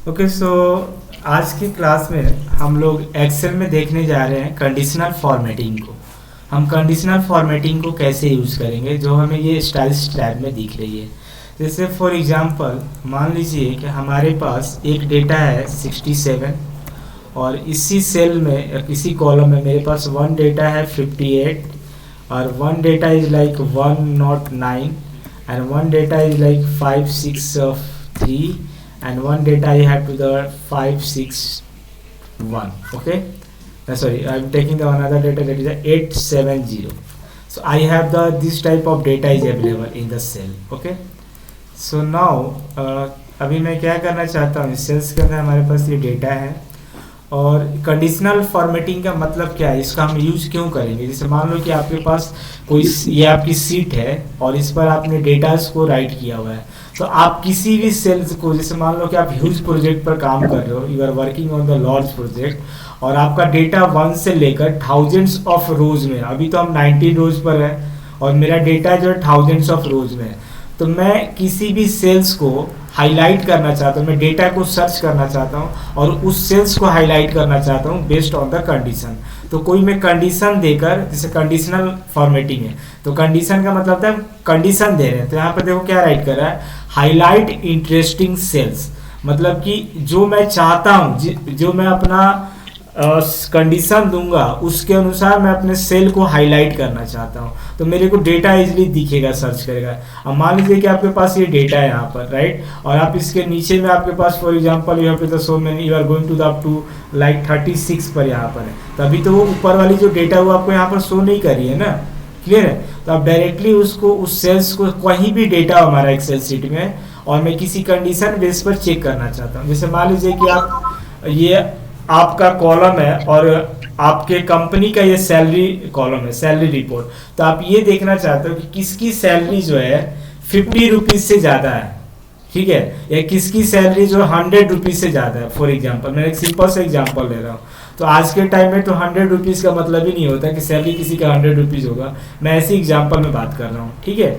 Okay so आज की class में हम लोग एक्सेल में देखने जा रहे हैं कंडीशनल फॉर्मेटिंग को। हम कंडीशनल फॉर्मेटिंग को कैसे यूज़ करेंगे जो हमें ये स्टाइल्स टैब में दिख रही है। जैसे फॉर एग्जांपल मान लीजिए कि हमारे पास एक डेटा है 67 और इसी सेल में इसी कॉलम में मेरे पास वन डेटा है 58 और one data is like 109 and one data is like 563 and one data I have to the 561. Okay, sorry, I'm taking the another data that is 870. So I have the this type of data is available in the cell. Okay, so now अभी मैं क्या करना चाहता हूँ, इस sales के अंदर हमारे पास ये डेटा है और कंडीशनल फॉर्मेटिंग का मतलब क्या है, इसका हम यूज क्यों करेंगे। जैसे मान लो कि आपके पास कोई ये आपकी सीट है और इस पर आपने डेटास को राइट किया हुआ है, तो आप किसी भी सेल्स को, जैसे मान लो कि आप ह्यूज प्रोजेक्ट पर काम कर रहे हो, you are working on the large project और आपका डेटा 1 से लेकर थाउजेंड्स ऑफ रोज में, अभी तो हम 19 रोज पर है और मेरा डेटा जो है थाउजेंड्स ऑफ रोज में है, तो मैं किसी भी सेल्स को हाईलाइट करना चाहता हूँ, मैं डेटा को सर्च करना चाहता हूँ और उस सेल्स को हाईलाइट करना चाहता हूँ बेस्ड ऑन द कंडीशन। तो कोई मैं कंडीशन देकर, जैसे कंडीशनल फॉर्मेटिंग है तो कंडीशन का मतलब था कंडीशन दे रहे हैं। तो यहाँ पर देखो क्या राइट कर रहा है, हाईलाइट इंटरेस्टिंग सेल्स, मतलब कि जो मैं चाहता हूँ, जो मैं अपना कंडीशन दूंगा उसके अनुसार मैं अपने सेल को हाईलाइट करना चाहता हूँ, तो मेरे को डेटा इजीली दिखेगा, सर्च करेगा। अब मान लीजिए कि आपके पास ये डेटा है यहाँ पर, राइट, और आप इसके नीचे में आपके पास for example you have to the so many, you are going to the up to like 36 पर यहाँ पर है, तो अभी तो वो ऊपर वाली जो डेटा वो आपको यहाँ पर शो नहीं कर रही है ना, क्लियर है। तो आप डायरेक्टली उसको, उस सेल्स को, कहीं भी डेटा हमारा एक्सेल शीट में और मैं किसी कंडीशन बेस पर चेक करना चाहता हूँ। जैसे मान लीजिए कि आप ये आपका कॉलम है और आपके कंपनी का ये सैलरी कॉलम है, सैलरी रिपोर्ट, तो आप ये देखना चाहते हो कि किसकी सैलरी जो है 50 रुपीज से ज़्यादा है, ठीक है, या किसकी सैलरी जो 100 रुपीज से ज़्यादा है। फॉर एग्जांपल मैं एक सिंपल सा एग्जांपल ले रहा हूँ, तो आज के टाइम में तो 100 रुपीज़ का मतलब ही नहीं होता कि सैलरी किसी का 100 रुपीज़ होगा, मैं ऐसे एग्जाम्पल में बात कर रहा हूँ, ठीक है।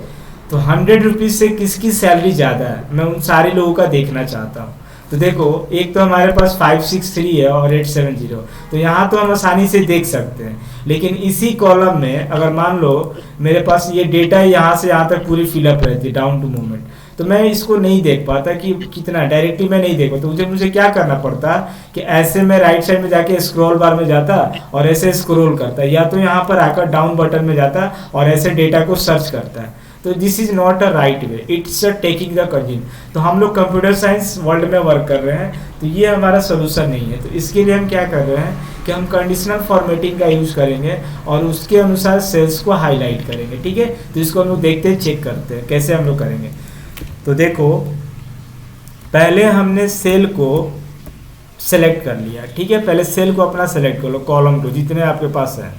तो 100 रुपीज़ से किसकी सैलरी ज़्यादा है, मैं उन सारे लोगों का देखना चाहता हूँ। तो देखो एक तो हमारे पास 563 है और 870, तो यहाँ तो हम आसानी से देख सकते हैं, लेकिन इसी कॉलम में अगर मान लो मेरे पास ये डेटा यहाँ से यहाँ तक पूरी फिलअप रहती है डाउन टू मूवमेंट, तो मैं इसको नहीं देख पाता कि कितना डायरेक्टली मैं नहीं देख पाता, तो मुझे क्या करना पड़ता कि ऐसे मैं राइट साइड में जाके स्क्रॉल बार में जाता और ऐसे स्क्रॉल करता, या तो यहाँ पर आकर डाउन बटन में जाता और ऐसे डेटा को सर्च करता है। तो this is not a right way, it's a taking the consume. तो हम लोग कंप्यूटर साइंस वर्ल्ड में वर्क कर रहे हैं, तो ये हमारा सोल्यूशन नहीं है। तो इसके लिए हम क्या कर रहे हैं कि हम कंडीशनल फॉर्मेटिंग का यूज़ करेंगे और उसके अनुसार सेल्स को हाईलाइट करेंगे, ठीक है। तो इसको हम लोग देखते हैं, चेक करते हैं कैसे हम लोग करेंगे। तो देखो पहले हमने सेल को सेलेक्ट कर लिया, ठीक है, पहले सेल को अपना सेलेक्ट कर लो, कॉलम को जितने आपके पास है,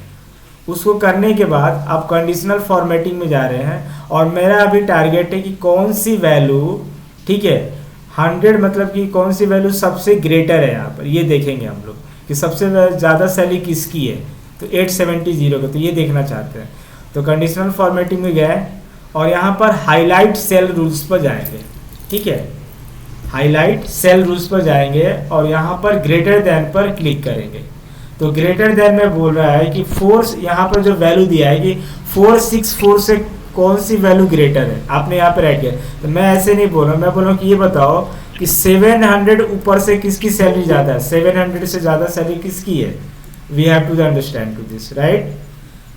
उसको करने के बाद आप कंडीशनल फॉर्मेटिंग में जा रहे हैं और मेरा अभी टारगेट है कि कौन सी वैल्यू, ठीक है, 100 मतलब कि कौन सी वैल्यू सबसे ग्रेटर है, यहाँ पर ये देखेंगे हम लोग कि सबसे ज़्यादा सैलरी किसकी है, तो 870 का, तो ये देखना चाहते हैं। तो कंडीशनल फॉर्मेटिंग में गए और यहाँ पर हाईलाइट सेल रूल्स पर जाएंगे, ठीक है, हाईलाइट सेल रूल्स पर जाएंगे और यहाँ पर ग्रेटर देन पर क्लिक करेंगे। तो ग्रेटर देन में बोल रहा है कि 4, यहाँ पर जो वैल्यू दिया है कि 464 से कौन सी वैल्यू ग्रेटर है, आपने यहाँ पर ऐड किया। तो मैं ऐसे नहीं बोल रहा, मैं बोल रहा हूँ कि ये बताओ कि 700 ऊपर से किसकी सैलरी ज़्यादा है, 700 से ज़्यादा सैलरी किसकी है, we have to understand to this, right.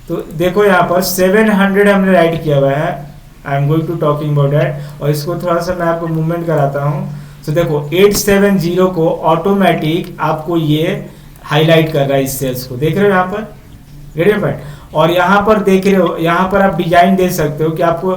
तो देखो यहाँ पर 700 हमने राइट किया हुआ है, I am going to talking about that, और इसको थोड़ा सा मैं आपको मूवमेंट कराता हूँ। तो देखो 870 को ऑटोमेटिक आपको ये हाईलाइट कर रहा है, इस सेल्स को देख रहे हो यहाँ पर, रेड पॉइंट, और यहाँ पर देख रहे हो, यहाँ पर आप डिजाइन दे सकते हो कि आपको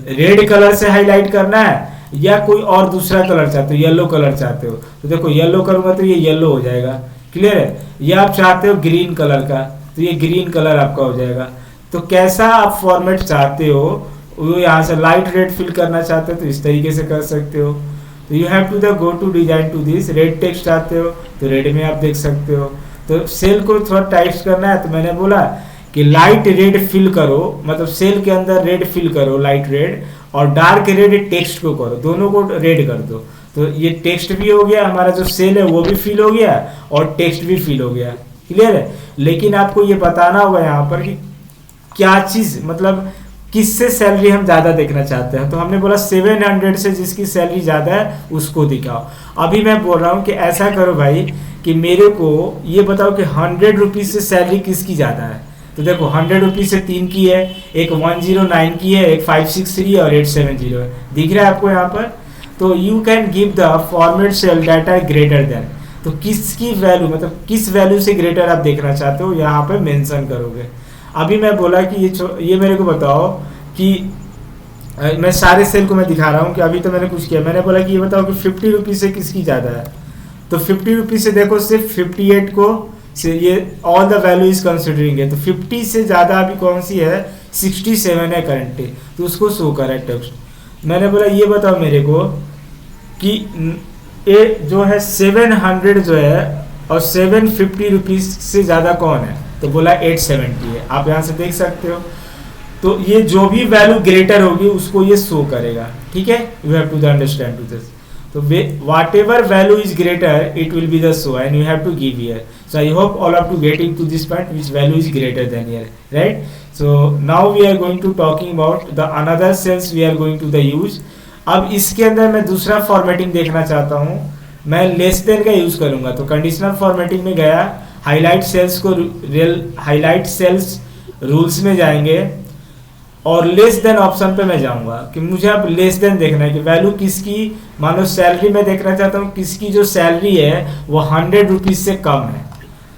रेड कलर से हाईलाइट करना है या कोई और दूसरा कलर चाहते हो, येलो कलर चाहते हो, तो देखो येलो करूँगा तो ये येलो हो जाएगा, क्लियर है, या आप चाहते हो ग्रीन कलर का तो ये ग्रीन कलर आपका हो जाएगा। तो कैसा आप फॉर्मेट चाहते हो, वो यहाँ से लाइट रेड फिल करना चाहते हो तो इस तरीके से कर सकते हो। तो you have to the go to design to this, red text चाहते हो तो रेड में आप देख सकते हो। तो सेल को थोड़ा टाइप करना है, तो मैंने बोला कि लाइट रेड फिल करो, मतलब सेल के अंदर रेड फिल करो, लाइट रेड, और डार्क रेड टेक्स्ट को करो, दोनों को रेड कर दो। तो ये टेक्स्ट भी हो गया, हमारा जो सेल है वो भी फिल हो गया और टेक्स्ट भी फिल हो गया। क्लियर है। लेकिन आपको ये बताना होगा यहाँ पर कि क्या चीज़, मतलब किससे सैलरी हम ज़्यादा देखना चाहते हैं। तो हमने बोला 700 से जिसकी सैलरी ज़्यादा है उसको दिखाओ। अभी मैं बोल रहा हूँ कि ऐसा करो भाई कि मेरे को ये बताओ कि 100 रुपीज़ से सैलरी किसकी ज़्यादा है। तो देखो 100 रुपीज़ से 3 की है, एक 109 की है, एक 563 है और 870 है। दिख रहा है आपको यहाँ पर। तो you can give the format cell data greater than, तो किसकी वैल्यू, मतलब किस वैल्यू से ग्रेटर आप देखना चाहते हो यहाँ पे मेंशन करोगे। अभी मैं बोला कि ये मेरे को बताओ कि मैं सारे सेल को मैं दिखा रहा हूँ कि अभी तो मैंने कुछ किया। मैंने बोला कि ये बताओ कि 50 रुपीज़ से किसकी ज़्यादा है। तो 50 रुपीज़ से देखो सिर्फ 58 को से ये all the value is considering है। तो 50 से ज़्यादा अभी कौन सी है, 67 है करंटली, तो उसको शो करा टेक्स्ट। मैंने बोला ये बताओ मेरे को कि ये जो है 700 जो है और 750 रुपीज़ से ज़्यादा कौन है। तो बोला 870 है। आप यहाँ से देख सकते हो। तो ये जो भी वैल्यू ग्रेटर होगी उसको ये शो करेगा। ठीक है, you have to understand to this. तो whatever value is greater it will be the show and you have to give here. So I hope all of you getting to this point which value is greater than here, right? So now we are going to talking about the another cells we are going to the use. अब इसके अंदर मैं दूसरा formatting देखना चाहता हूँ। मैं less than का यूज करूंगा। तो कंडीशनल फॉर्मेटिंग में गया, हाईलाइट सेल्स को हाईलाइट सेल्स रूल्स में जाएंगे और लेस देन ऑप्शन पे मैं जाऊंगा कि मुझे अब लेस देन देखना है कि वैल्यू किसकी, मान लो सैलरी में देखना चाहता हूँ किसकी जो सैलरी है वो 100 रुपीज़ से कम है।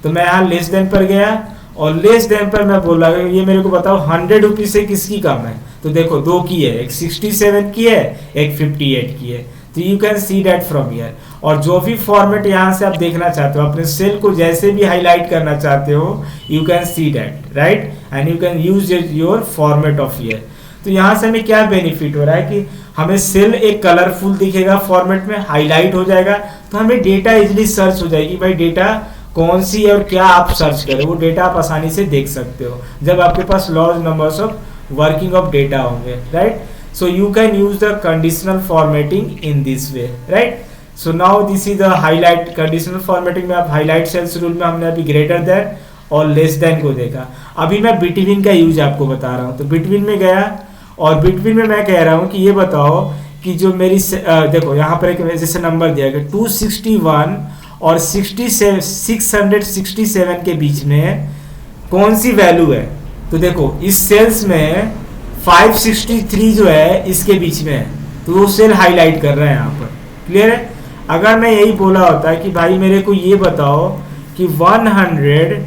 तो मैं यहाँ लेस देन पर गया और लेस देन पर मैं बोला ये मेरे को बताओ 100 रुपीज़ से किसकी कम है। तो देखो दो की है, एक 67 की है, एक 58 की है। तो you can see that from here. और जो भी फॉर्मेट यहाँ से आप देखना चाहते हो, अपने सेल को जैसे भी हाईलाइट करना चाहते हो, you can see that, right, and you can use your format of here. तो यहाँ से हमें क्या बेनिफिट हो रहा है कि हमें सेल एक कलरफुल दिखेगा, फॉर्मेट में हाईलाइट हो जाएगा, तो हमें डेटा इजिली सर्च हो जाएगी। भाई डेटा कौन सी है और क्या आप सर्च करें, वो डेटा आप आसानी से देख सकते हो जब आपके पास large numbers of working of data होंगे, right. So you can use the conditional formatting in this way, right. So now this is the highlight conditional formatting में आप हाईलाइट सेल्स रूल में हमने अभी ग्रेटर देन और less than को देखा। अभी मैं बिटवीन का यूज आपको बता रहा हूँ। तो बिटवीन में गया और बिटवीन में मैं कह रहा हूँ कि ये बताओ कि जो मेरी देखो यहाँ पर एक जैसे नंबर दिया गया 261 और 667 के बीच में कौन सी वैल्यू है। तो देखो इस सेल्स में 563 जो है इसके बीच में है, तो वो सेल हाईलाइट कर रहा है यहाँ पर। क्लियर है। अगर मैं यही बोला होता कि भाई मेरे को ये बताओ कि 100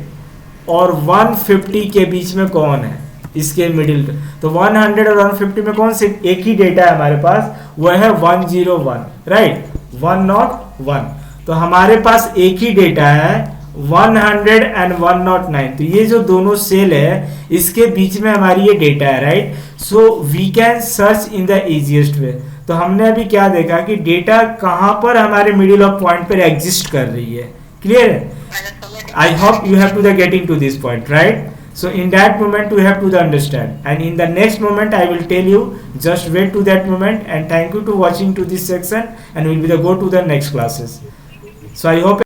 और 150 के बीच में कौन है इसके मिडिल पे, तो 100 और 150 में कौन से एक ही डेटा है हमारे पास, वो है 101, राइट, 101। तो हमारे पास एक ही डेटा है 100 एंड 109। तो ये जो दोनों सेल है इसके बीच में हमारी ये डेटा है, right. So we can search in the easiest way. तो हमने अभी क्या देखा कि डेटा कहाँ पर हमारे मिडिल ऑफ पॉइंट पर एग्जिस्ट कर रही है। क्लियर है। I hope you have to the getting to this point, right. So in that moment you have to understand, and in the next moment I will tell you, just wait to that moment, and thank you to watching to this section, and we'll be the go to the next classes. So I hope